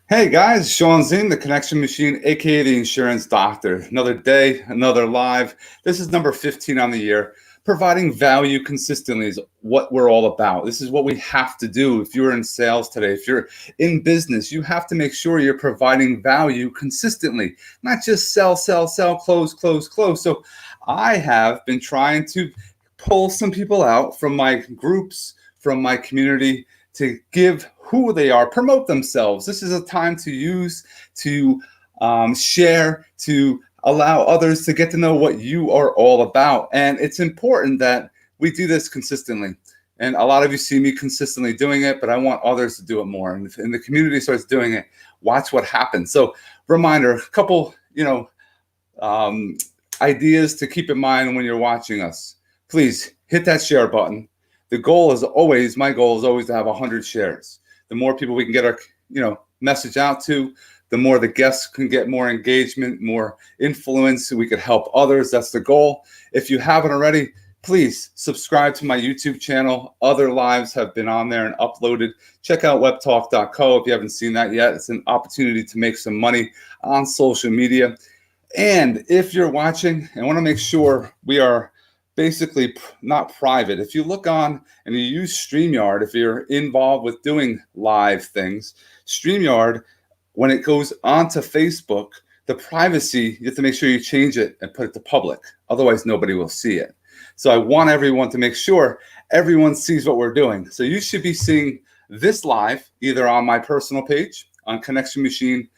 Hey guys, Sean Zing, the Connection Machine, aka the Insurance Doctor. Another day, another live. This is number 15 on the year. Providing value consistently is what we're all about. This is what we have to do. If you're in sales today, if you're in business, you have to make sure you're providing value consistently, not just sell, close, close, close. So I have been trying to pull some people out from my groups, from my community, to give who they are, promote themselves. This is a time to use, to share, to allow others to get to know what you are all about. And it's important that we do this consistently. And a lot of you see me consistently doing it, but I want others to do it more. And if the community starts doing it, watch what happens. So reminder, a couple, ideas to keep in mind when you're watching us. Please hit that share button. My goal is always to have 100 shares. The more people we can get our, message out to, the more the guests can get more engagement, more influence, so we could help others. That's the goal. If you haven't already, please subscribe to my YouTube channel. Other lives have been on there and uploaded. Check out webtalk.co if you haven't seen that yet. It's an opportunity to make some money on social media. And if you're watching, I want to make sure we are basically not private. If you look on and you use StreamYard, if you're involved with doing live things, StreamYard, when it goes onto Facebook, the privacy, you have to make sure you change it and put it to public. Otherwise, nobody will see it. So I want everyone to make sure everyone sees what we're doing. So you should be seeing this live either on my personal page, on Connection Machine,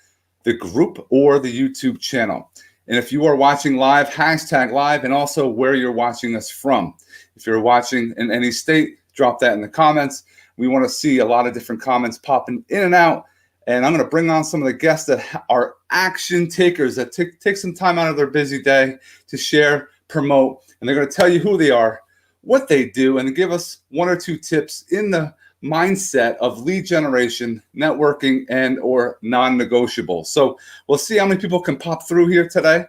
the group, or the YouTube channel. And if you are watching live, hashtag live, and also where you're watching us from. If you're watching in any state, drop that in the comments. We want to see a lot of different comments popping in and out. And I'm going to bring on some of the guests that are action takers, that take some time out of their busy day to share, promote, and they're going to tell you who they are, what they do, and give us one or two tips in the mindset of lead generation, networking, and or non-negotiable. So we'll see how many people can pop through here today.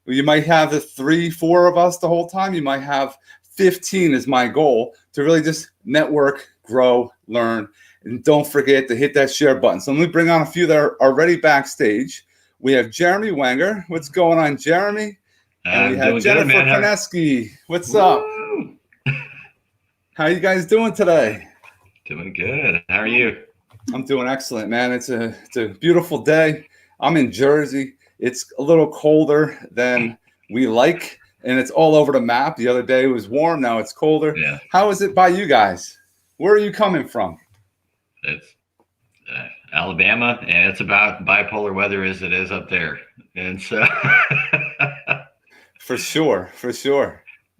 You might have the 3-4 of us the whole time. You might have 15 is my goal, to really just network, grow, learn, and don't forget to hit that share button. So let me bring on a few that are already backstage. We have Jeremy Wenger. What's going on, Jeremy? And we have Jennifer Koneski. What's up? How you guys doing today? Doing good. How are you? I'm doing excellent, man. It's a beautiful day. I'm in Jersey. It's a little colder than we like, and it's all over the map. The other day it was warm. Now it's colder. Yeah. How is it by you guys? Where are you coming from? It's Alabama, and it's about bipolar weather as it is up there. And so For sure.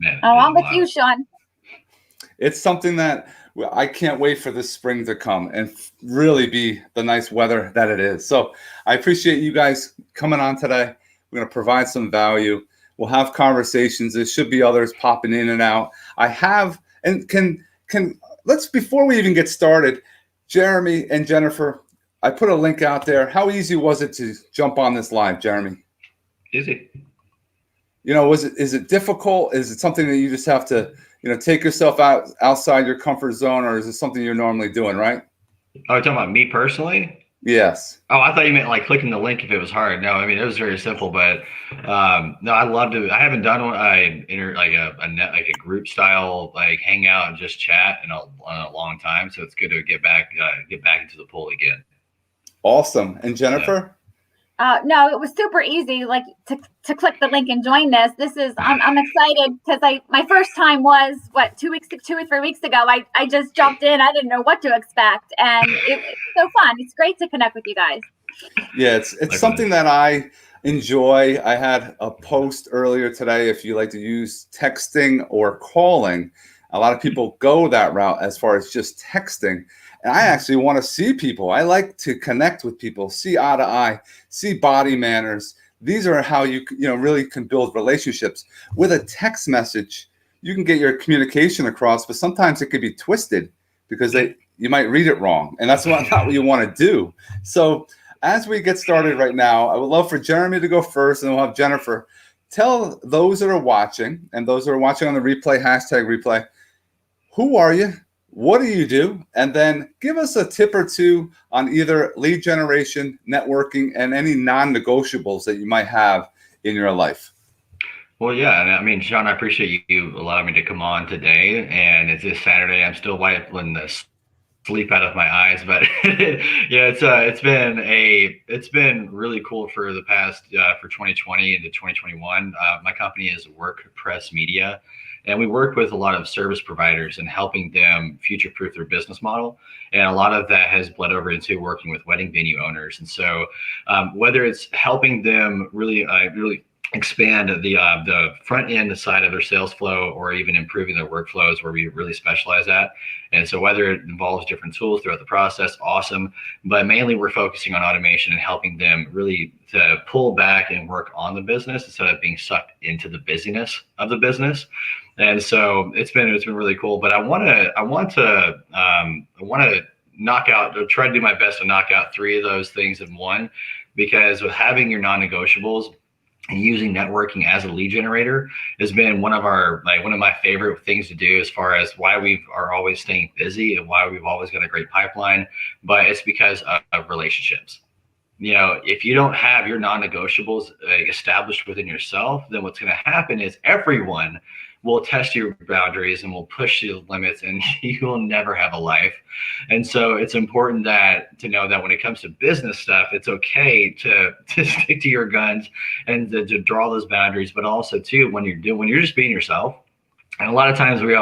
Man, I'm with you, Sean. It's something that I can't wait for this spring to come and really be the nice weather that it is. So I appreciate you guys coming on today. We're going to provide some value. We'll have conversations. There should be others popping in and out. I have, and let's, before we even get started, Jeremy and Jennifer, I put a link out there. How easy was it to jump on this live, Jeremy? Easy. Is it difficult? Is it something that you just have to, take yourself outside your comfort zone, or is it something you're normally doing, right? Oh, you're talking about me personally? Yes. Oh, I thought you meant like clicking the link if it was hard. No, I mean, it was very simple, but no, I love to. I haven't done one. I enter like a group style, like hangout and just chat in a long time. So it's good to get back into the pool again. Awesome. And Jennifer? No, it was super easy, like to click the link and join this. I'm excited because my first time was 2 or 3 weeks ago. I just jumped in. I didn't know what to expect, and it's so fun. It's great to connect with you guys. Yeah, it's something that I enjoy. I had a post earlier today. If you like to use texting or calling, a lot of people go that route as far as just texting. And I actually want to see people. I like to connect with people, see eye to eye, see body manners. These are how you really can build relationships. With a text message, you can get your communication across, but sometimes it could be twisted because you might read it wrong. And that's not what you want to do. So as we get started right now, I would love for Jeremy to go first, and we'll have Jennifer. Tell those that are watching, and those that are watching on the replay, hashtag replay, who are you? what do you do? And then give us a tip or two on either lead generation, networking, and any non-negotiables that you might have in your life. Well, yeah, and I mean, Sean, I appreciate you allowing me to come on today. And it's this Saturday. I'm still wiping the sleep out of my eyes, but yeah, it's been really cool for the past for 2020 into 2021. My company is WordPress Media, and we work with a lot of service providers and helping them future-proof their business model. And a lot of that has bled over into working with wedding venue owners. And so, whether it's helping them really expand the front end side of their sales flow, or even improving their workflows, where we really specialize at. And so whether it involves different tools throughout the process, awesome. But mainly we're focusing on automation and helping them really to pull back and work on the business instead of being sucked into the busyness of the business. And so it's been really cool. But I want to try to do my best to knock out 3 of those things in one, because with having your non-negotiables and using networking as a lead generator has been one of my favorite things to do, as far as why we are always staying busy and why we've always got a great pipeline. But it's because of relationships. If you don't have your non-negotiables established within yourself, then what's going to happen is everyone will test your boundaries and will push your limits, and you will never have a life. And so it's important to know that when it comes to business stuff, it's okay to stick to your guns and to draw those boundaries, but also too, when you're just being yourself. And a lot of times we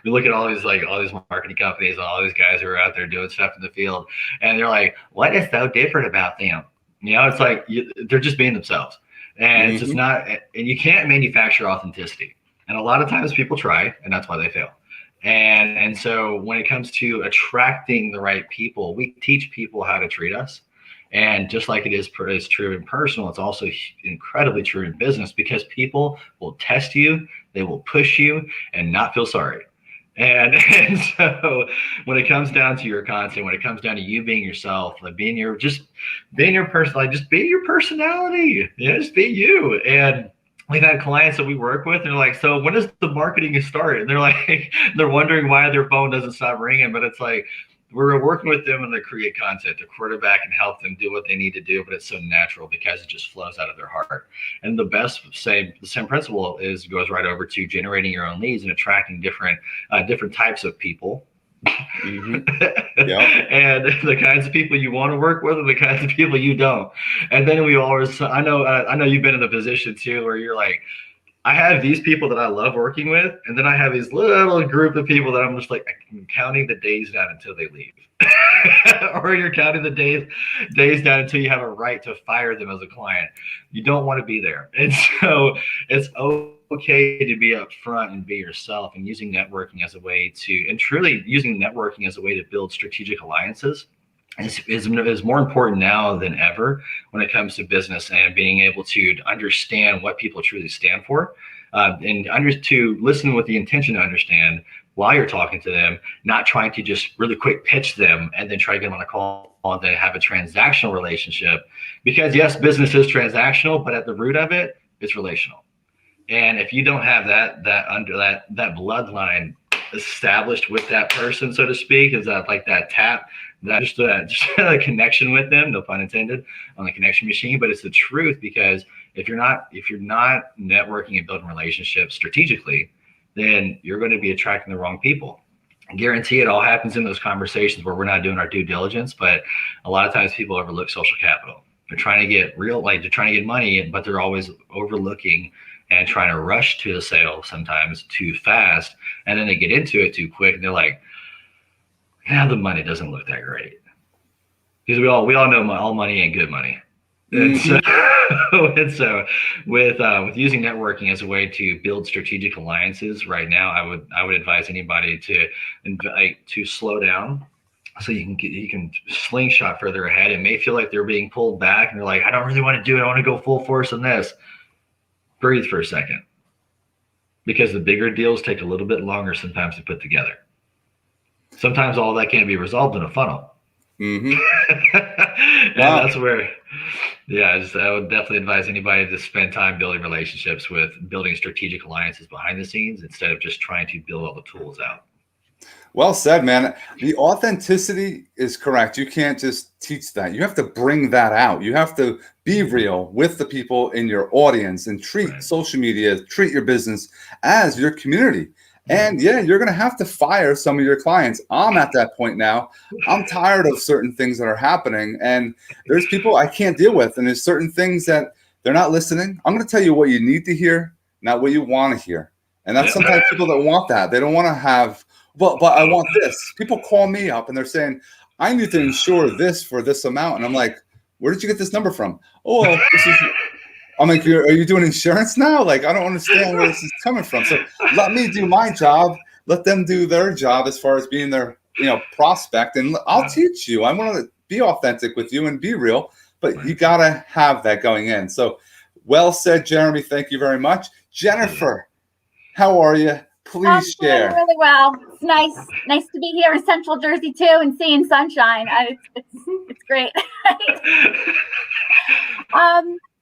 look at all these marketing companies and all these guys who are out there doing stuff in the field, and they're like, what is so different about them? It's like they're just being themselves, and it's just not. And you can't manufacture authenticity. And a lot of times people try, and that's why they fail. And so when it comes to attracting the right people, we teach people how to treat us. And just like it is true in personal, it's also incredibly true in business, because people will test you, they will push you, and not feel sorry. And so when it comes down to your content, when it comes down to you being yourself, like being your personality, just be you. And we've had clients that we work with, and they're like, so when does the marketing start? And they're like, they're wondering why their phone doesn't stop ringing. But it's like, we're working with them and they create content to quarterback and help them do what they need to do. But it's so natural because it just flows out of their heart. And the same principle goes right over to generating your own leads and attracting different types of people. Yep. And the kinds of people you want to work with and the kinds of people you don't. And then I know you've been in the position too, where you're like, I have these people that I love working with, and then I have these little group of people that I'm just like, I'm counting the days down until they leave. Or you're counting the days down until you have a right to fire them as a client. You don't want to be there. And so it's okay to be upfront and be yourself, and using networking as a way to build strategic alliances is more important now than ever when it comes to business, and being able to understand what people truly stand for, and to listen with the intention to understand while you're talking to them, not trying to just really quick pitch them and then try to get them on a call and then have a transactional relationship. Because yes, business is transactional, but at the root of it, it's relational. And if you don't have that bloodline established with that person, so to speak, is that like that tap, that just a connection with them, no pun intended, on the connection machine. But it's the truth, because if you're not networking and building relationships strategically, then you're going to be attracting the wrong people. I guarantee it all happens in those conversations where we're not doing our due diligence. But a lot of times people overlook social capital. They're trying to get they're trying to get money, but they're always overlooking and trying to rush to the sale sometimes too fast. And then they get into it too quick, and they're like, the money doesn't look that great. Because we all know all money ain't good money. And so with using networking as a way to build strategic alliances right now, I would advise anybody to slow down, so you can slingshot further ahead. It may feel like they're being pulled back, and they're like, I don't really want to do it. I want to go full force on this. Breathe for a second, because the bigger deals take a little bit longer sometimes to put together. Sometimes all that can be resolved in a funnel. And that's where, I would definitely advise anybody to spend time building relationships with building strategic alliances behind the scenes, instead of just trying to build all the tools out. Well said, man. The authenticity is correct. You can't just teach that. You have to bring that out. You have to be real with the people in your audience and treat Right. social media, treat your business as your community. Mhm. And yeah, you're going to have to fire some of your clients. I'm at that point now. I'm tired of certain things that are happening, and there's people I can't deal with. And there's certain things that they're not listening. I'm going to tell you what you need to hear, not what you want to hear. And that's Yep. sometimes people that want that. They don't want to have, but I Oh, want this. People call me up and they're saying, I need to insure this for this amount. And I'm like, where did you get this number from? Oh, well, this is, I'm like, are you doing insurance now? Like, I don't understand where this is coming from. So let me do my job. Let them do their job as far as being their, prospect. And I'll teach you. I want to be authentic with you and be real, but you got to have that going in. So well said, Jeremy. Thank you very much. Jennifer, how are you? I'm Please doing share. really well. It's nice to be here in Central Jersey too, and seeing sunshine. It's great.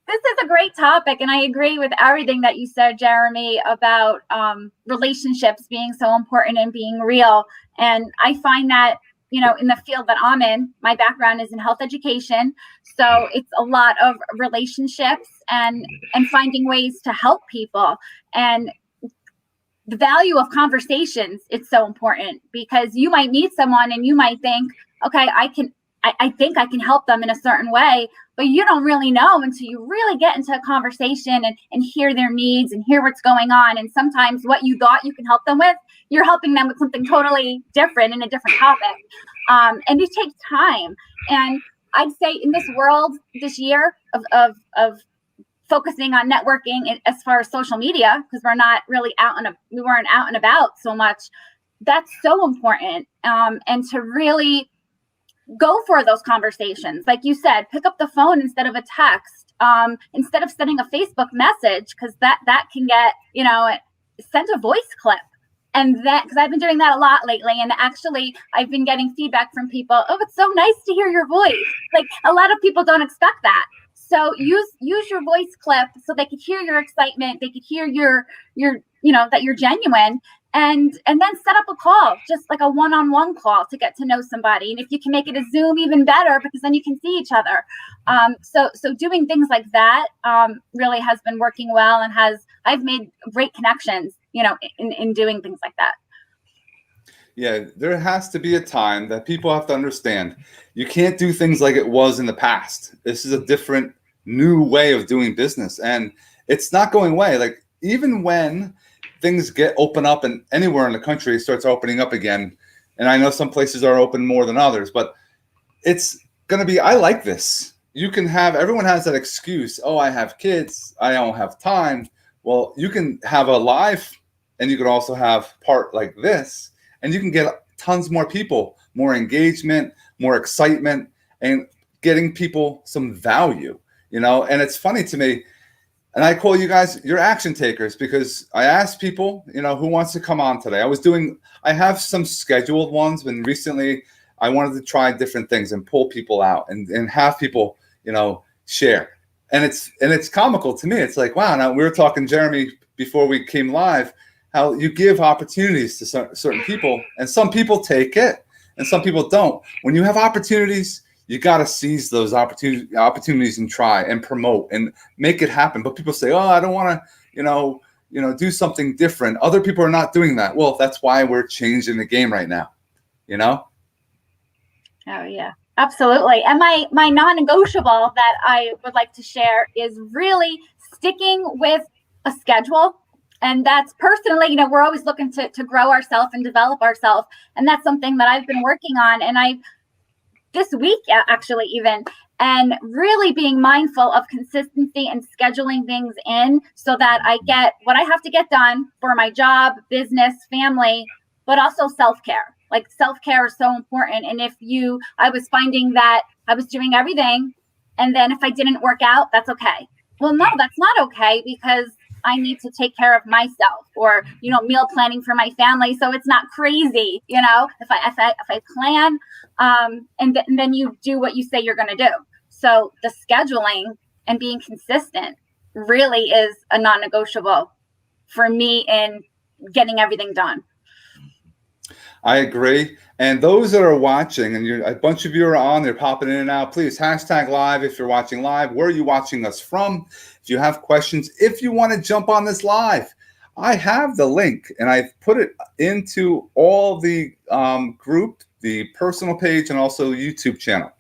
This is a great topic, and I agree with everything that you said, Jeremy, about relationships being so important and being real. And I find that, in the field that I'm in, my background is in health education, so it's a lot of relationships and finding ways to help people. And the value of conversations, it's so important, because you might meet someone and you might think, okay, I think I can help them in a certain way, but you don't really know until you really get into a conversation and hear their needs and hear what's going on. And sometimes what you thought you can help them with, you're helping them with something totally different in a different topic. And it takes time. And I'd say in this world this year of focusing on networking as far as social media, because we weren't out and about so much. That's so important. And to really go for those conversations. Like you said, pick up the phone instead of a text, instead of sending a Facebook message, because that can get, send a voice clip. And that, because I've been doing that a lot lately. And actually, I've been getting feedback from people. Oh, it's so nice to hear your voice. Like, a lot of people don't expect that. So use your voice clip so they could hear your excitement. They could hear your that you're genuine. And then set up a call, just like a one-on-one call, to get to know somebody. And if you can make it a Zoom, even better, because then you can see each other. So doing things like that really has been working well, and I've made great connections, in doing things like that. Yeah, there has to be a time that people have to understand. You can't do things like it was in the past. This is a different, new way of doing business, and it's not going away. Like, even when things get open up and anywhere in the country starts opening up again, and I know some places are open more than others, but it's going to be, I like this. Everyone has that excuse. Oh, I have kids. I don't have time. Well, you can have a live, and you can also have part like this, and you can get tons more people, more engagement, more excitement, and getting people some value, and it's funny to me. And I call you guys your action takers, because I asked people, who wants to come on today. I have some scheduled ones, but recently I wanted to try different things and pull people out and have people, share. And it's comical to me. It's like, wow. Now, we were talking, Jeremy, before we came live, how you give opportunities to certain people, and some people take it and some people don't. When you have opportunities, you got to seize those opportunities and try and promote and make it happen. But people say, oh, I don't want to, do something different. Other people are not doing that. Well, that's why we're changing the game right now, Oh, yeah, absolutely. And my non-negotiable that I would like to share is really sticking with a schedule. And that's personally, we're always looking to grow ourselves and develop ourselves. And that's something that I've been working on. And this week, actually, even, and really being mindful of consistency and scheduling things in so that I get what I have to get done for my job, business, family, but also self-care. Like, self-care is so important. And I was finding that I was doing everything, and then if I didn't work out, that's okay. Well, no, that's not okay, because I need to take care of myself, or, meal planning for my family. So it's not crazy, if I plan, and then you do what you say you're going to do. So the scheduling and being consistent really is a non-negotiable for me in getting everything done. I agree. And those that are watching, and a bunch of you are on, they're popping in and out. Please hashtag live if you're watching live. Where are you watching us from? If you have questions, if you want to jump on this live, I have the link and I've put it into all the group, the personal page, and also YouTube channel.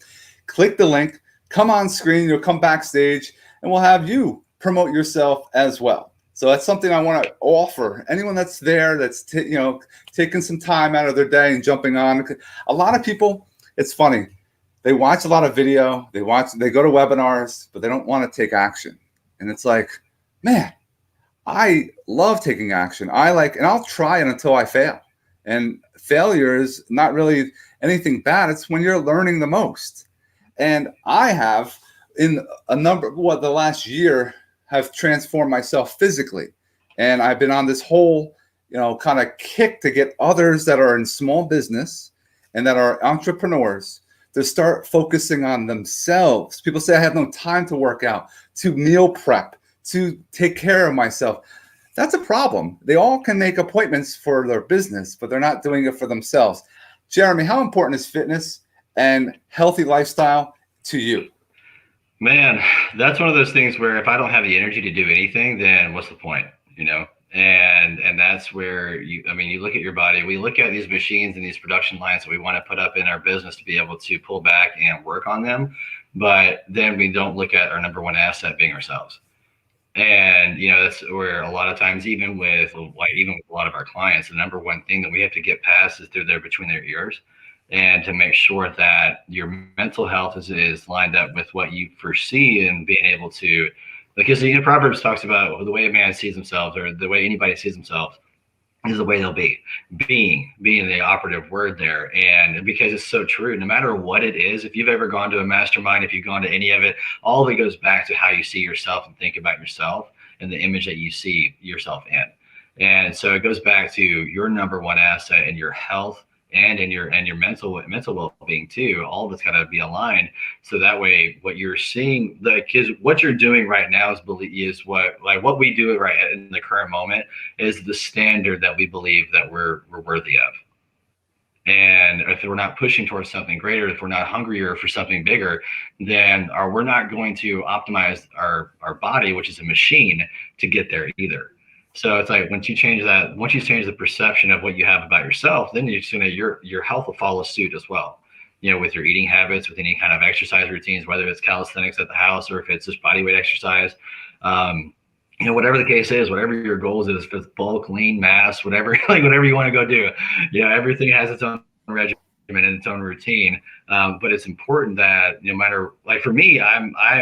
Click the link, come on screen, you'll come backstage, and we'll have you promote yourself as well. So that's something I want to offer anyone that's there, that's taking some time out of their day and jumping on. A lot of people, it's funny, they watch a lot of video, they go to webinars, but they don't want to take action. And it's like, man, I love taking action. And I'll try it until I fail. And failure is not really anything bad. It's when you're learning the most. And I have, in the last year, have transformed myself physically. And I've been on this whole, kind of kick to get others that are in small business and that are entrepreneurs to start focusing on themselves. People say I have no time to work out, to meal prep, to take care of myself. That's a problem. They all can make appointments for their business, but they're not doing it for themselves. Jeremy, how important is fitness and healthy lifestyle to you? Man, that's one of those things where if I don't have the energy to do anything, then what's the point, And that's where you look at your body. We look at these machines and these production lines that we want to put up in our business to be able to pull back and work on them. But then we don't look at our number one asset being ourselves. And, that's where a lot of times, even with a lot of our clients, the number one thing that we have to get past is they're there between their ears, and to make sure that your mental health is lined up with what you foresee and being able to, because Proverbs talks about the way a man sees himself, or the way anybody sees himself is the way they'll be. Being the operative word there. And because it's so true, no matter what it is, if you've ever gone to a mastermind, if you've gone to any of it, all of it goes back to how you see yourself and think about yourself and the image that you see yourself in. And so it goes back to your number one asset in your health and in your mental well-being too. All of it's got to be aligned, so that way what you're seeing, because what you're doing right now is what we do right in the current moment is the standard that we believe that we're worthy of. And if we're not pushing towards something greater, if we're not hungrier for something bigger, then we're not going to optimize our body, which is a machine, to get there either. So it's like once you change the perception of what you have about yourself, then your health will follow suit as well. With your eating habits, with any kind of exercise routines, whether it's calisthenics at the house or if it's just body weight exercise, whatever the case is, whatever your goals is, if it's bulk, lean, mass, whatever you want to go do, everything has its own regimen and its own routine. But it's important that no matter, like for me, I'm I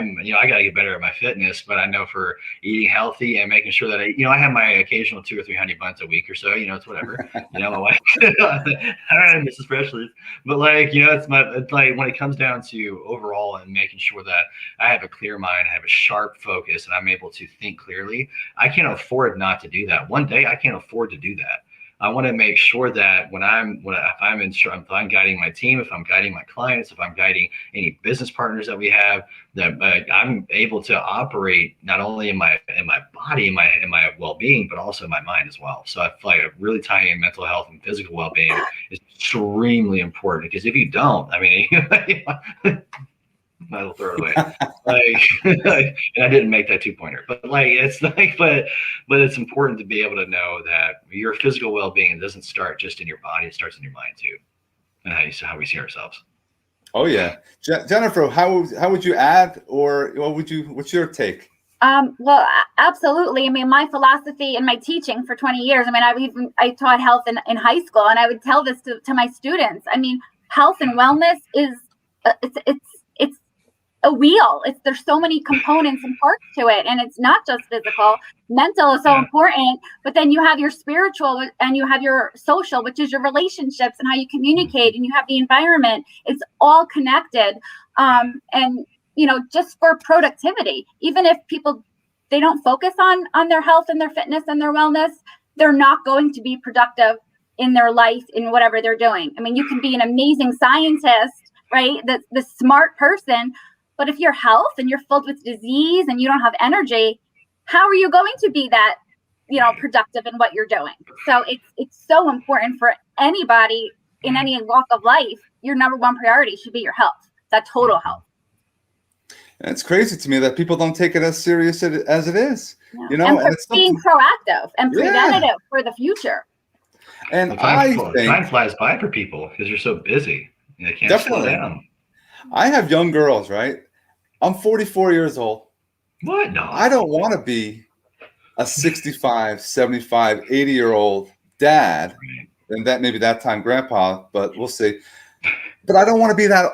got to get better at my fitness, but I know for eating healthy and making sure that I have my occasional 2 or 3 honey buns a week or so, it's whatever, my wife, I don't know, Mrs. Freshly, but it's like when it comes down to overall and making sure that I have a clear mind, I have a sharp focus, and I'm able to think clearly, I can't afford not to do that. One day I can't afford to do that. I want to make sure that if I'm guiding my team, if I'm guiding my clients, if I'm guiding any business partners that we have, that I'm able to operate not only in my body, in my well-being, but also in my mind as well. So I feel like really tying in mental health and physical well-being is extremely important, because if you don't, I'll throw it away. And I didn't make that 2-pointer, but it's important to be able to know that your physical well-being doesn't start just in your body; it starts in your mind too, and how we see ourselves. Oh yeah, Jennifer, how would you add, or what's your take? Well, absolutely. My philosophy and my teaching for 20 years. I taught health in high school, and I would tell this to my students. Health and wellness is it's a wheel. There's so many components and parts to it, and it's not just physical. Mental is so important, but then you have your spiritual and you have your social, which is your relationships and how you communicate, and you have the environment. It's all connected. And just for productivity, even if people, they don't focus on their health and their fitness and their wellness, they're not going to be productive in their life, in whatever they're doing. You can be an amazing scientist, right? The smart person, but if your health and you're filled with disease and you don't have energy, how are you going to be that, productive in what you're doing? So it's so important for anybody in any walk of life, your number one priority should be your health, that total health. And it's crazy to me that people don't take it as serious as it is, Yeah. you know, and and it's being something, proactive and yeah. preventative for the future. And Well, I think time flies by for people because you're so busy. They can't definitely slow down. I have young girls, right? I'm 44 years old. What? No. I don't want to be a 65, 75, 80-year-old dad, Right. and that maybe that time grandpa, but we'll see. But I don't want to be that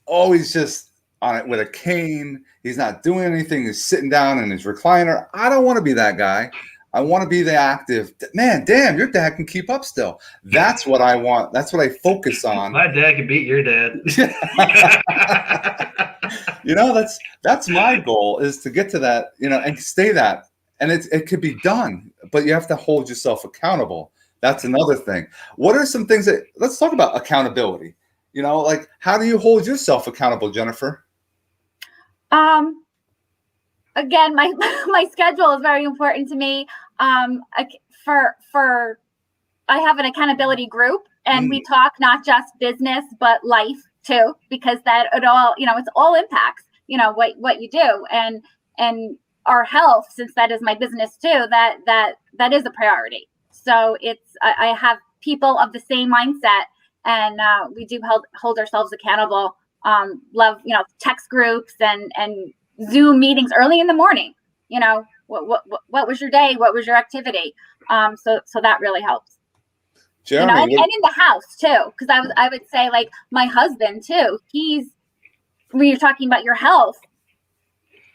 always just on it with a cane. He's not doing anything. He's sitting down in his recliner. I don't want to be that guy. I want to be the active man. Damn, your dad can keep up still. That's what I want. That's what I focus on. My dad can beat your dad. You know, that's my goal, is to get to that, you know, and stay that. And it could be done, but you have to hold yourself accountable. That's another thing. What are some things that, let's talk about accountability. You know, like, how do you hold yourself accountable, Jennifer? Again, my schedule is very important to me. I have an accountability group, and we talk not just business but life too, because that it all, you know, it's all impacts, you know, what you do, and our health, since that is my business too, that is a priority. So I have people of the same mindset, and we do hold ourselves accountable. Love, you know, text groups and Zoom meetings early in the morning. You know, what was your day? What was your activity? So that really helps. Jeremy, you know, and in the house too, because I would say, like, my husband too. When you're talking about your health,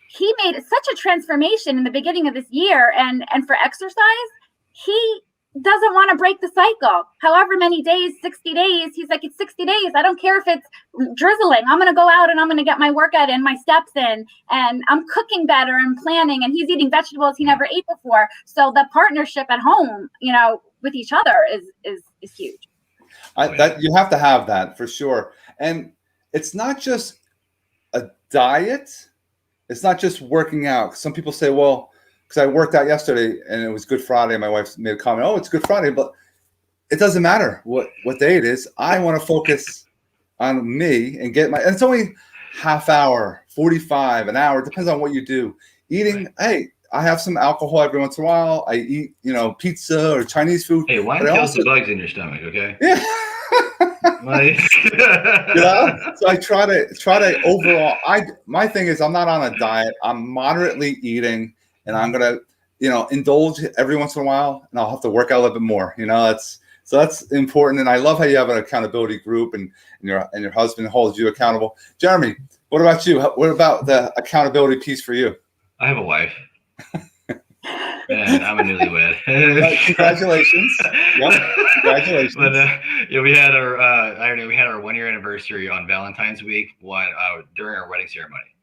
he made such a transformation in the beginning of this year, and for exercise, he doesn't want to break the cycle. However many days, 60 days, he's like, it's 60 days. I don't care if it's drizzling. I'm going to go out and I'm going to get my workout and my steps in, and I'm cooking better and planning, and he's eating vegetables he never ate before. So the partnership at home, you know, with each other is huge. That you have to have that for sure. And it's not just a diet. It's not just working out. Some people say, well, because I worked out yesterday and it was Good Friday. My wife made a comment, oh, it's Good Friday, but it doesn't matter what day it is. I want to focus on me and and it's only half hour, 45, an hour, depends on what you do. Eating, right. Hey, I have some alcohol every once in a while. I eat, you know, pizza or Chinese food. Hey, wine kills the bugs in your stomach, okay? Yeah. You know, so I try to overall. My thing is, I'm not on a diet. I'm moderately eating, and I'm gonna, you know, indulge every once in a while, and I'll have to work out a little bit more. You know, that's important. And I love how you have an accountability group, and your husband holds you accountable. Jeremy, what about you? What about the accountability piece for you? I have a wife. And I'm a newlywed. Congratulations! Yep, congratulations. But yeah, we had our 1 year anniversary on Valentine's week, during our wedding ceremony.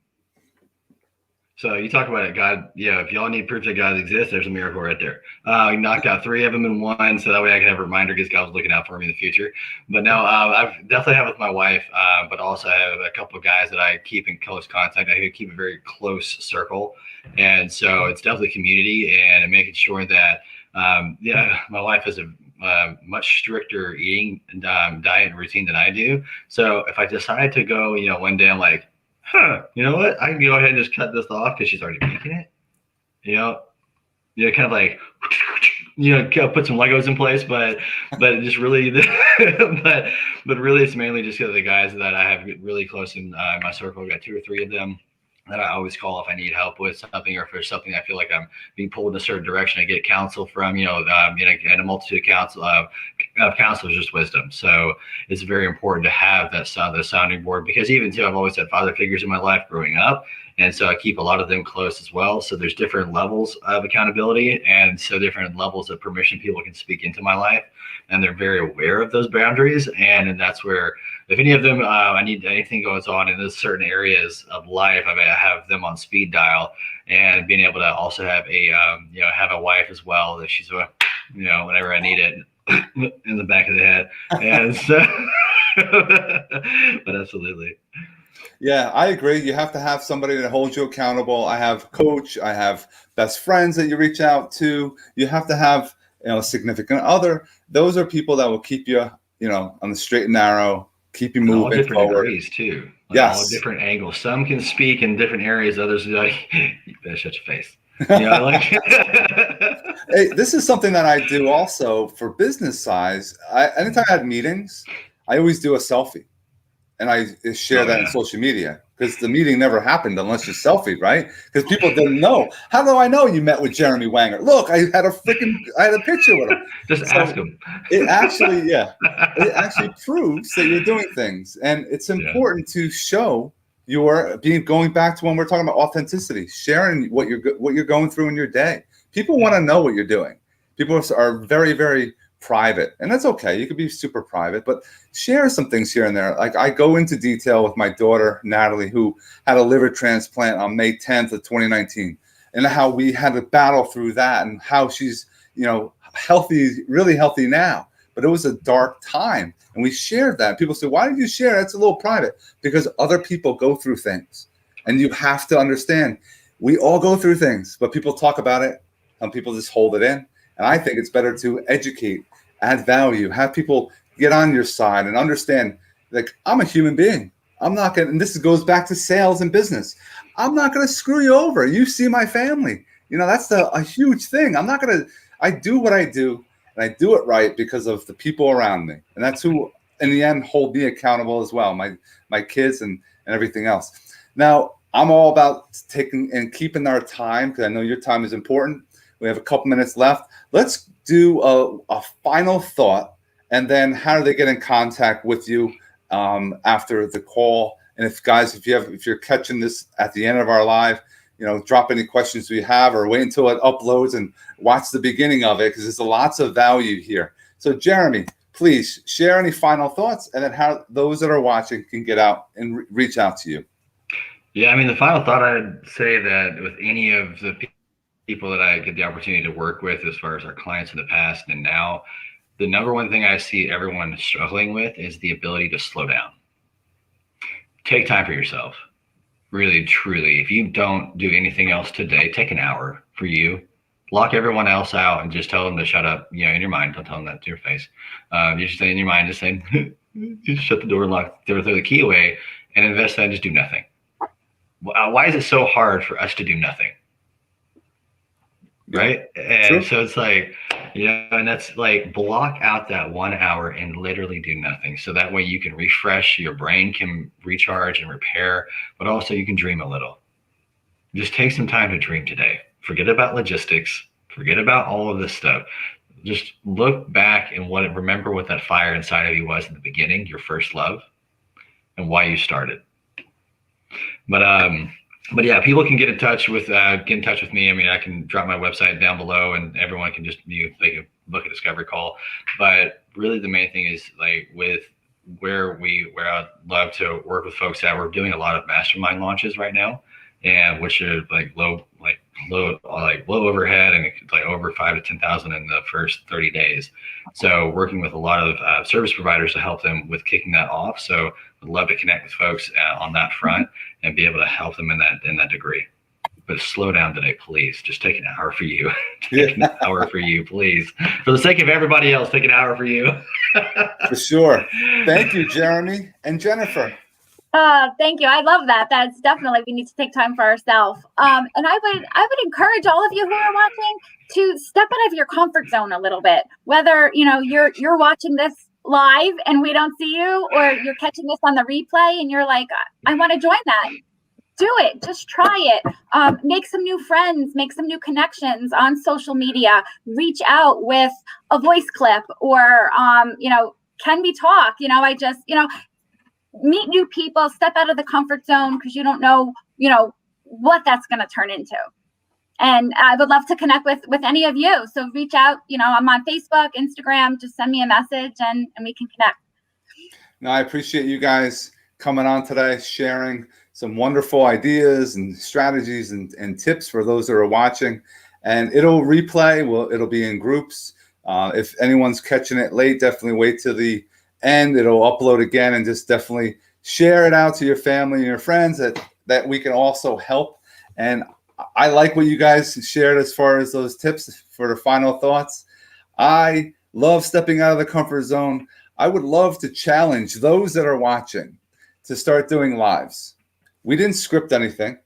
So you talk about it, God. Yeah, if y'all need proof that God exists, there's a miracle right there. We knocked out 3 of them in one, so that way I can have a reminder because God was looking out for me in the future. But no, I definitely have with my wife, but also I have a couple of guys that I keep in close contact. I keep a very close circle, and so it's definitely community and making sure that my wife has a much stricter eating diet and routine than I do. So if I decide to go, you know, one day I'm like, you know what? I can go ahead and just cut this off because she's already making it. You know, kind of like, you know, put some Legos in place, but just really, but really, it's mainly just the guys that I have really close in my circle. I've got 2 or 3 of them that I always call if I need help with something, or if there's something I feel like I'm being pulled in a certain direction. I get counsel from, and a multitude of counselors, just wisdom. So it's very important to have the sounding board, because even too, I've always had father figures in my life growing up. And so I keep a lot of them close as well. So there's different levels of accountability, and so different levels of permission people can speak into my life. And they're very aware of those boundaries. And that's where, if any of them, I need anything goes on in those certain areas of life, I have them on speed dial, and being able to also have have a wife as well, that she's, whenever I need it in the back of the head. And so, but absolutely. Yeah, I agree. You have to have somebody that holds you accountable. I have coach, I have best friends that you reach out to. You have to have significant other. Those are people that will keep you, on the straight and narrow, keep you And all moving different forward. degrees too. Like Yes. all different angles. Some can speak in different areas. Others are like, you better shut your face. Like. Hey, this is something that I do also for business size. Anytime I had meetings, I always do a selfie, and I share that on social media, because the meeting never happened unless you selfie, right? Because people didn't know. How do I know you met with Jeremy Wanger? Look, I had a picture with him. Just ask him. It actually proves that you're doing things, and it's important to show going back to when we're talking about authenticity, sharing what you're going through in your day. People want to know what you're doing. People are very, very private, and that's okay. You could be super private, but share some things here and there. Like I go into detail with my daughter, Natalie, who had a liver transplant on May 10th of 2019, and how we had to battle through that, and how she's, healthy, really healthy now. But it was a dark time, and we shared that. People say, why did you share? That's a little private. Because other people go through things, and you have to understand, we all go through things, but people talk about it. Some people just hold it in. And I think it's better to educate, add value, have people get on your side and understand, like, I'm a human being. I'm not going to, and this goes back to sales and business. I'm not going to screw you over. You see my family. That's a huge thing. I'm not going to, I do what I do, and I do it right because of the people around me. And that's who, in the end, hold me accountable as well, my kids and everything else. Now, I'm all about taking and keeping our time, because I know your time is important. We have a couple minutes left. Let's do a final thought, and then how do they get in contact with you after the call? And if you're catching this at the end of our live, drop any questions we have, or wait until it uploads and watch the beginning of it, because there's lots of value here. So Jeremy, please share any final thoughts, and then how those that are watching can get out and reach out to you. Yeah, I mean, the final thought, I'd say that with any of the people that I get the opportunity to work with, as far as our clients in the past and now, the number one thing I see everyone struggling with is the ability to slow down. Take time for yourself. Really, truly. If you don't do anything else today, take an hour for you. Lock everyone else out and just tell them to shut up, in your mind. Don't tell them that to your face. You just say in your mind, just say, just shut the door and throw the key away, and invest that and just do nothing. Why is it so hard for us to do nothing? Right? And so it's like, and that's like, block out that 1 hour and literally do nothing. So that way you can refresh, your brain can recharge and repair, but also you can dream a little. Just take some time to dream today. Forget about logistics. Forget about all of this stuff. Just look back and remember what that fire inside of you was in the beginning, your first love, and why you started. But yeah, people can get in touch with me. I mean, I can drop my website down below, and everyone can just they can book a discovery call. But really, the main thing is, like, with where I'd love to work with folks at, we're doing a lot of mastermind launches right now, and which are low overhead, and it's like over 5,000 to 10,000 in the first 30 days. So working with a lot of service providers to help them with kicking that off. So I'd love to connect with folks on that front and be able to help them in that degree. But slow down today, please. Just take an hour for you. Take an hour for you, please. For the sake of everybody else, take an hour for you. For sure. Thank you, Jeremy and Jennifer. Thank you. I love that. That's definitely, we need to take time for ourselves. And I would encourage all of you who are watching to step out of your comfort zone a little bit. Whether you're watching this live and we don't see you, or you're catching this on the replay and you're like, I want to join that. Do it. Just try it. Make some new friends, make some new connections on social media. Reach out with a voice clip, or can we talk? Meet new people, step out of the comfort zone, because you don't know, what that's going to turn into. And I would love to connect with any of you. So reach out, I'm on Facebook, Instagram, just send me a message and we can connect. No, I appreciate you guys coming on today, sharing some wonderful ideas and strategies and tips for those that are watching. And it'll replay. It'll be in groups. If anyone's catching it late, definitely wait till the end. It'll upload again, and just definitely share it out to your family and your friends that we can also help. And I like what you guys shared as far as those tips for the final thoughts. I love stepping out of the comfort zone. I would love to challenge those that are watching to start doing lives. We didn't script anything.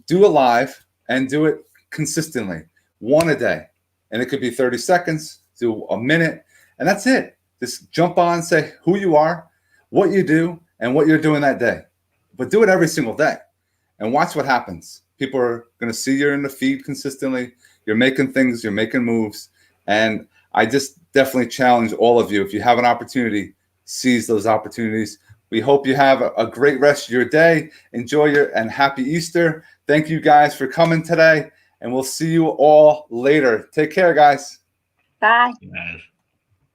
Do a live and do it consistently, one a day. And it could be 30 seconds, do a minute, and that's it. Just jump on, say who you are, what you do, and what you're doing that day. But do it every single day and watch what happens. People are going to see you're in the feed consistently. You're making things, you're making moves. And I just definitely challenge all of you. If you have an opportunity, seize those opportunities. We hope you have a great rest of your day. Enjoy and happy Easter. Thank you guys for coming today. And we'll see you all later. Take care, guys. Bye. Yes.